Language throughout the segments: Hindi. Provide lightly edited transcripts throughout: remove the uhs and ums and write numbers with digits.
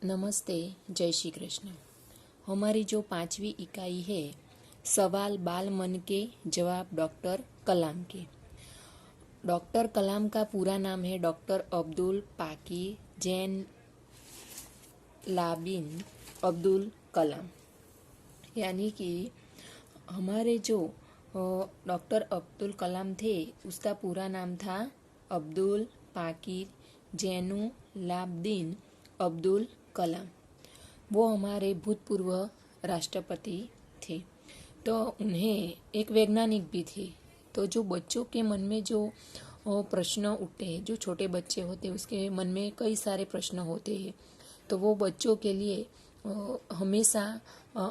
नमस्ते, जय श्री कृष्ण। हमारी जो 5वीं इकाई है, सवाल बाल मन के जवाब डॉक्टर कलाम के। डॉक्टर कलाम का पूरा नाम है डॉक्टर अब्दुल पाकीर जैन लाबिन अब्दुल कलाम। यानी कि हमारे जो डॉक्टर अब्दुल कलाम थे, उसका पूरा नाम था अब्दुल पाकीर जैनु लाब्दीन अब्दुल कलाम। वो हमारे भूतपूर्व राष्ट्रपति थे। तो उन्हें एक वैज्ञानिक भी थे। तो जो बच्चों के मन में जो प्रश्न उठते हैं, जो छोटे बच्चे होते हैं उसके मन में कई सारे प्रश्न होते हैं, तो वो बच्चों के लिए हमेशा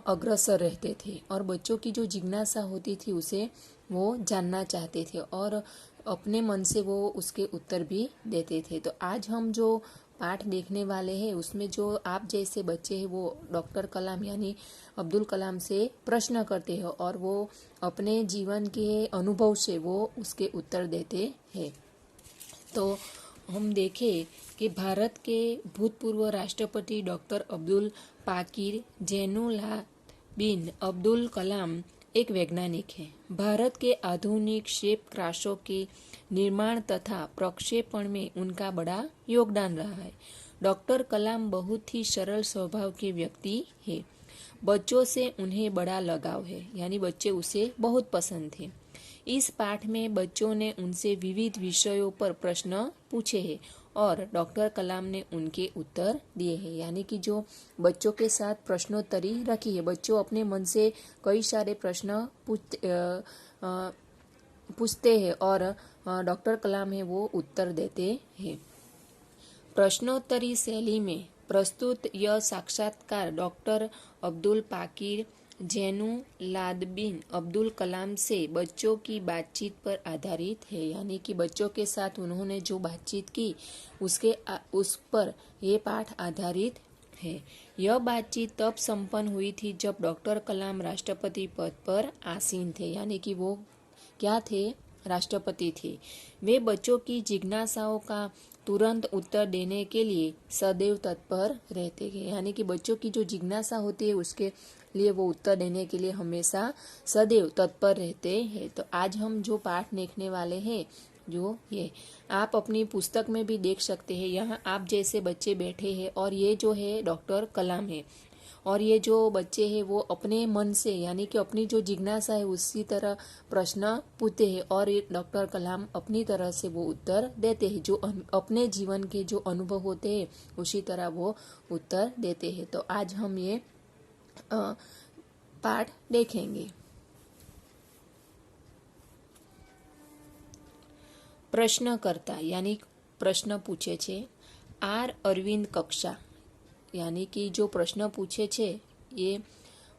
अग्रसर रहते थे और बच्चों की जो जिज्ञासा होती थी उसे वो जानना चाहते थे और अपने मन से वो उसके उत्तर भी देते थे। तो आज हम जो पाठ देखने वाले हैं उसमें जो आप जैसे बच्चे हैं वो डॉक्टर कलाम यानी अब्दुल कलाम से प्रश्न करते हैं और वो अपने जीवन के अनुभव से वो उसके उत्तर देते हैं। तो हम देखें कि भारत के भूतपूर्व राष्ट्रपति डॉक्टर अब्दुल पाकीर जैनुलाब्दीन अब्दुल कलाम एक वैज्ञानिक है। भारत के आधुनिक क्षेपणास्त्रों के निर्माण तथा प्रक्षेपण में उनका बड़ा योगदान रहा है। डॉक्टर कलाम बहुत ही सरल स्वभाव के व्यक्ति है। बच्चों से उन्हें बड़ा लगाव है, यानी बच्चे उसे बहुत पसंद थे। इस पाठ में बच्चों ने उनसे विविध विषयों पर प्रश्न पूछे हैं और डॉक्टर कलाम ने उनके उत्तर दिए हैं। यानी कि जो बच्चों के साथ प्रश्नोत्तरी रखी है, बच्चों अपने मन से कई सारे प्रश्न पूछते हैं और डॉक्टर कलाम है वो उत्तर देते हैं। प्रश्नोत्तरी शैली में प्रस्तुत यह साक्षात्कार डॉक्टर अब्दुल पाकीर जैनुलाब्दीन अब्दुल कलाम से बच्चों की बातचीत पर आधारित है। यानी कि बच्चों के साथ उन्होंने जो बातचीत की उस पर यह पाठ आधारित है। यह बातचीत तब संपन्न हुई थी जब डॉक्टर कलाम राष्ट्रपति पद पर आसीन थे। यानी कि वो क्या थे? राष्ट्रपति थे। वे बच्चों की जिज्ञासाओं का तुरंत उत्तर देने के लिए सदैव तत्पर रहते हैं। यानी कि बच्चों की जो जिज्ञासा होती है उसके लिए वो उत्तर देने के लिए हमेशा सदैव तत्पर रहते हैं। तो आज हम जो पाठ देखने वाले हैं, जो ये आप अपनी पुस्तक में भी देख सकते हैं। यहाँ आप जैसे बच्चे बैठे हैं और ये जो है डॉक्टर कलाम है और ये जो बच्चे हैं वो अपने मन से यानी कि अपनी जो जिज्ञासा है उसी तरह प्रश्न पूछते हैं और ये डॉक्टर कलाम अपनी तरह से वो उत्तर देते हैं। जो अपने जीवन के जो अनुभव होते हैं उसी तरह वो उत्तर देते हैं। तो आज हम ये पाठ देखेंगे। प्रश्नकर्ता यानी प्रश्न पूछे छे आर अरविंद कक्षा, यानी कि जो प्रश्न पूछे छे ये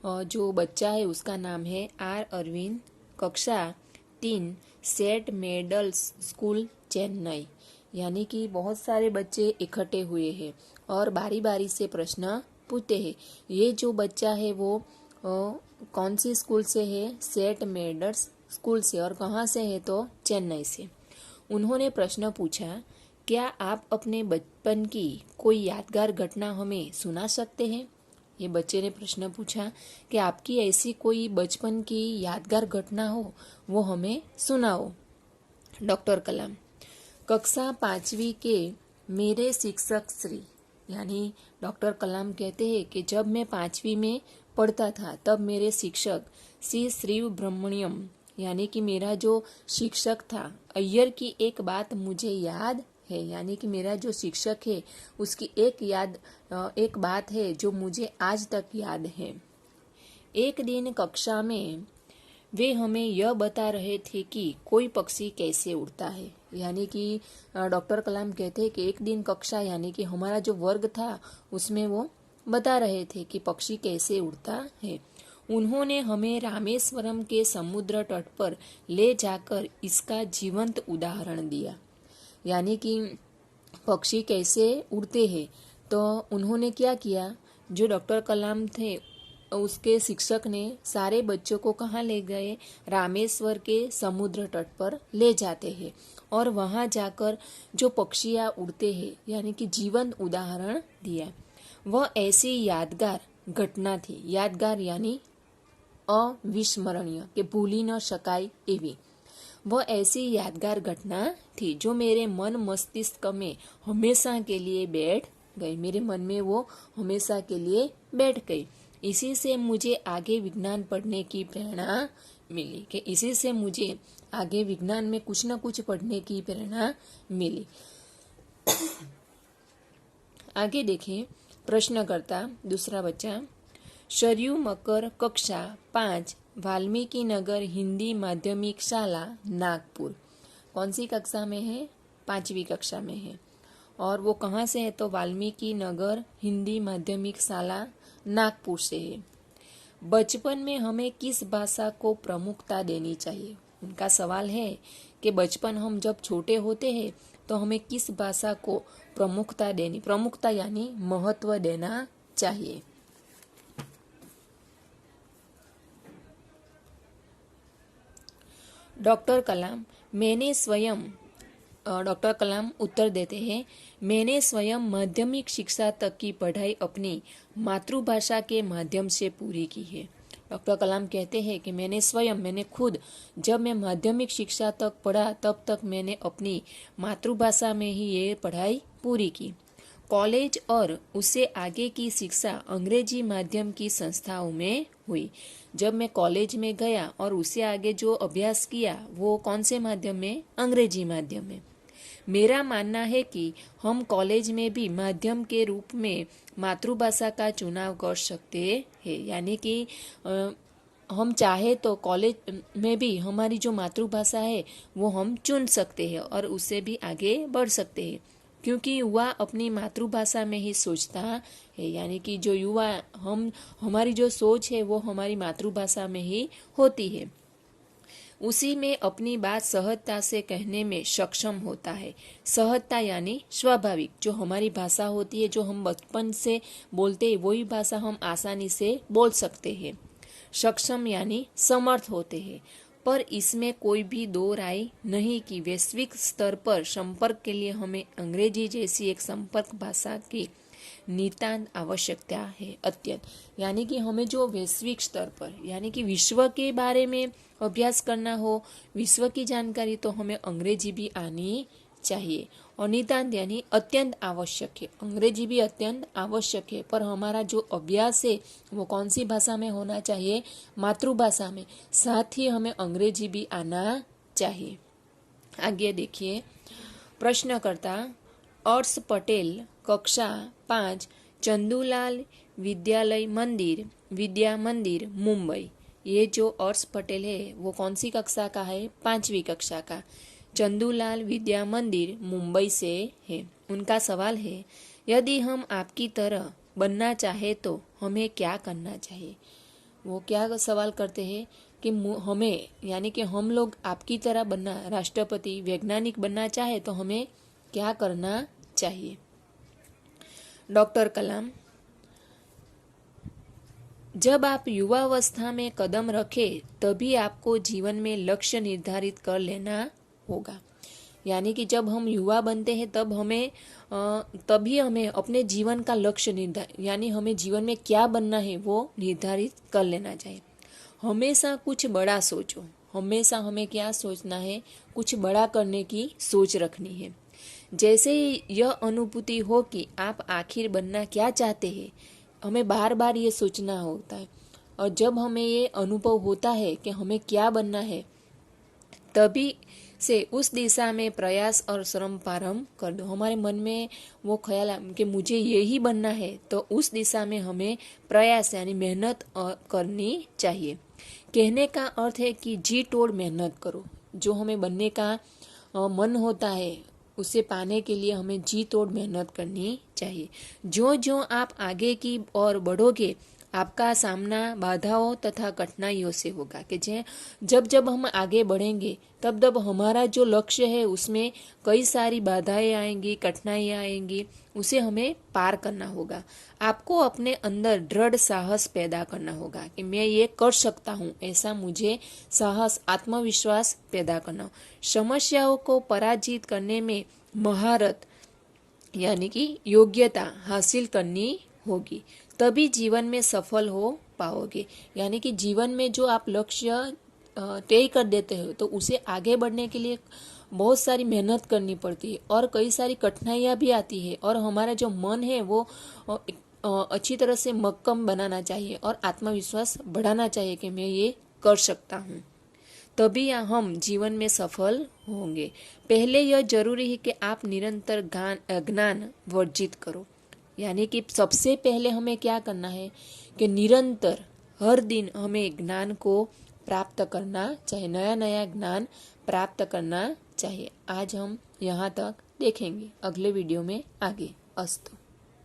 जो बच्चा है उसका नाम है आर अरविंद, कक्षा 3, सेंट मेडल्स स्कूल चेन्नई। यानी कि बहुत सारे बच्चे इकट्ठे हुए हैं और बारी बारी से प्रश्न पूछते हैं। ये जो बच्चा है वो कौन सी स्कूल से है? सेंट मेडल्स स्कूल से। और कहाँ से है? तो चेन्नई से। उन्होंने प्रश्न पूछा, क्या आप अपने बचपन की कोई यादगार घटना हमें सुना सकते हैं? ये बच्चे ने प्रश्न पूछा कि आपकी ऐसी कोई बचपन की यादगार घटना हो वो हमें सुनाओ। डॉक्टर कलाम, कक्षा 5वीं के मेरे शिक्षक श्री, यानी डॉक्टर कलाम कहते हैं कि जब मैं 5वीं में पढ़ता था तब मेरे शिक्षक श्री ब्रह्मण्यम यानी कि मेरा जो शिक्षक था अय्यर की एक बात मुझे याद है। यानी कि मेरा जो शिक्षक है उसकी एक बात है जो मुझे आज तक याद है। एक दिन कक्षा में वे हमें यह बता रहे थे कि कोई पक्षी कैसे उड़ता है। यानी कि डॉक्टर कलाम कहते हैं कि एक दिन कक्षा यानी कि हमारा जो वर्ग था उसमें वो बता रहे थे कि पक्षी कैसे उड़ता है। उन्होंने हमें रामेश्वरम के समुद्र तट पर ले जाकर इसका जीवंत उदाहरण दिया। यानी कि पक्षी कैसे उड़ते हैं। तो उन्होंने क्या किया, जो डॉक्टर कलाम थे उसके शिक्षक ने सारे बच्चों को कहाँ ले गए? रामेश्वर के समुद्र तट पर ले जाते हैं और वहाँ जाकर जो पक्षियाँ उड़ते हैं यानी कि जीवंत उदाहरण दिया। वह ऐसी यादगार घटना थी, यादगार यानी अविस्मरणीय કે ભૂલી ન શકાય એવી, वह ऐसी यादगार घटना थी जो मेरे मन मस्तिष्क में हमेशा के लिए बैठ गई, मेरे मन में वो हमेशा के लिए बैठ गई। इसी से मुझे आगे विज्ञान पढ़ने की प्रेरणा मिली, कि इसी से मुझे आगे विज्ञान में कुछ न कुछ पढ़ने की प्रेरणा मिली। आगे देखिए प्रश्नकर्ता दूसरा बच्चा, शरयू मकर कक्षा 5 वाल्मीकि नगर हिंदी माध्यमिक शाला नागपुर, कौन सी कक्षा में है? 5वीं कक्षा में है। और वो कहाँ से है? तो वाल्मीकि नगर हिंदी माध्यमिक शाला नागपुर से है। बचपन में हमें किस भाषा को प्रमुखता देनी चाहिए? उनका सवाल है कि बचपन हम जब छोटे होते हैं तो हमें किस भाषा को प्रमुखता देनी, प्रमुखता यानी महत्व देना चाहिए। डॉक्टर कलाम, मैंने स्वयं, डॉक्टर कलाम उत्तर देते हैं, मैंने स्वयं माध्यमिक शिक्षा तक की पढ़ाई अपनी मातृभाषा के माध्यम से पूरी की है। डॉक्टर कलाम कहते हैं कि मैंने खुद जब मैं माध्यमिक शिक्षा तक पढ़ा तब तक मैंने अपनी मातृभाषा में ही ये पढ़ाई पूरी की। कॉलेज और उससे आगे की शिक्षा अंग्रेजी माध्यम की संस्थाओं में हुई। जब मैं कॉलेज में गया और उससे आगे जो अभ्यास किया वो कौन से माध्यम में? अंग्रेजी माध्यम में। मेरा मानना है कि हम कॉलेज में भी माध्यम के रूप में मातृभाषा का चुनाव कर सकते हैं, यानी कि हम चाहे तो कॉलेज में भी हमारी जो मातृभाषा है वो हम चुन सकते हैं और उससे भी आगे बढ़ सकते हैं, क्योंकि युवा अपनी मातृभाषा में ही सोचता है, यानी कि जो युवा हमारी जो सोच है वो हमारी मातृभाषा में ही होती है। उसी में अपनी बात सहजता से कहने में सक्षम होता है। सहजता यानी स्वाभाविक, जो हमारी भाषा होती है, जो हम बचपन से बोलते हैं वही भाषा हम आसानी से बोल सकते हैं। सक्षम यानी समर्थ होते हैं, पर इसमें कोई भी दो राय नहीं कि वैश्विक स्तर पर संपर्क के लिए हमें अंग्रेजी जैसी एक संपर्क भाषा की नितांत आवश्यकता है, अत्यंत, यानी कि हमें जो वैश्विक स्तर पर यानी कि विश्व के बारे में अभ्यास करना हो, विश्व की जानकारी, तो हमें अंग्रेजी भी आनी चाहिए। और नितांत यानी अत्यंत आवश्यक है, अंग्रेजी भी अत्यंत आवश्यक है, पर हमारा जो अभ्यास है वो कौन सी भाषा में होना चाहिए? मातृभाषा में। साथ ही हमें अंग्रेजी भी आना चाहिए। आगे देखिए प्रश्नकर्ता, अर्श पटेल कक्षा 5 चंदूलाल विद्या मंदिर मुंबई। ये जो अर्श पटेल है वो कौन सी कक्षा का है? 5वीं कक्षा का। चंदूलाल विद्या मंदिर मुंबई से है। उनका सवाल है, यदि हम आपकी तरह बनना चाहे तो हमें क्या करना चाहिए? वो क्या सवाल करते हैं कि हमें, यानी कि हम लोग आपकी तरह बनना, राष्ट्रपति वैज्ञानिक बनना चाहे तो हमें क्या करना चाहिए? डॉक्टर कलाम, जब आप युवावस्था में कदम रखें तभी आपको जीवन में लक्ष्य निर्धारित कर लेना होगा। यानी कि जब हम युवा बनते हैं तभी हमें अपने जीवन का लक्ष्य यानी हमें जीवन में क्या बनना है वो निर्धारित कर लेना चाहिए। हमेशा कुछ बड़ा सोचो, हमेशा हमें क्या सोचना है? कुछ बड़ा करने की सोच रखनी है। जैसे यह अनुभूति हो कि आप आखिर बनना क्या चाहते हैं, हमें बार बार ये सोचना होता है। और जब हमें ये अनुभव होता है कि हमें क्या बनना है, तभी से उस दिशा में प्रयास और श्रम प्रारंभ कर दो। हमारे मन में वो ख्याल कि मुझे यही बनना है, तो उस दिशा में हमें प्रयास यानी मेहनत करनी चाहिए। कहने का अर्थ है कि जी तोड़ मेहनत करो। जो हमें बनने का मन होता है उसे पाने के लिए हमें जी तोड़ मेहनत करनी चाहिए। जो जो आप आगे की ओर बढ़ोगे आपका सामना बाधाओं तथा कठिनाइयों से होगा, कि जब जब हम आगे बढ़ेंगे तब तब हमारा जो लक्ष्य है उसमें कई सारी बाधाएं आएंगी, कठिनाइयां आएंगी, उसे हमें पार करना होगा। आपको अपने अंदर दृढ़ साहस पैदा करना होगा कि मैं ये कर सकता हूँ, ऐसा मुझे साहस, आत्मविश्वास पैदा करना। समस्याओं को पराजित करने में महारत यानी कि योग्यता हासिल करनी होगी, तभी जीवन में सफल हो पाओगे। यानी कि जीवन में जो आप लक्ष्य तय कर देते हो तो उसे आगे बढ़ने के लिए बहुत सारी मेहनत करनी पड़ती है और कई सारी कठिनाइयाँ भी आती है, और हमारा जो मन है वो अच्छी तरह से मक्कम बनाना चाहिए और आत्मविश्वास बढ़ाना चाहिए कि मैं ये कर सकता हूँ, तभी हम जीवन में सफल होंगे। पहले यह जरूरी है कि आप निरंतर ज्ञान वर्जित करो। यानी कि सबसे पहले हमें क्या करना है कि निरंतर हर दिन हमें ज्ञान को प्राप्त करना चाहिए, नया नया ज्ञान प्राप्त करना चाहिए। आज हम यहाँ तक देखेंगे, अगले वीडियो में आगे। अस्तु।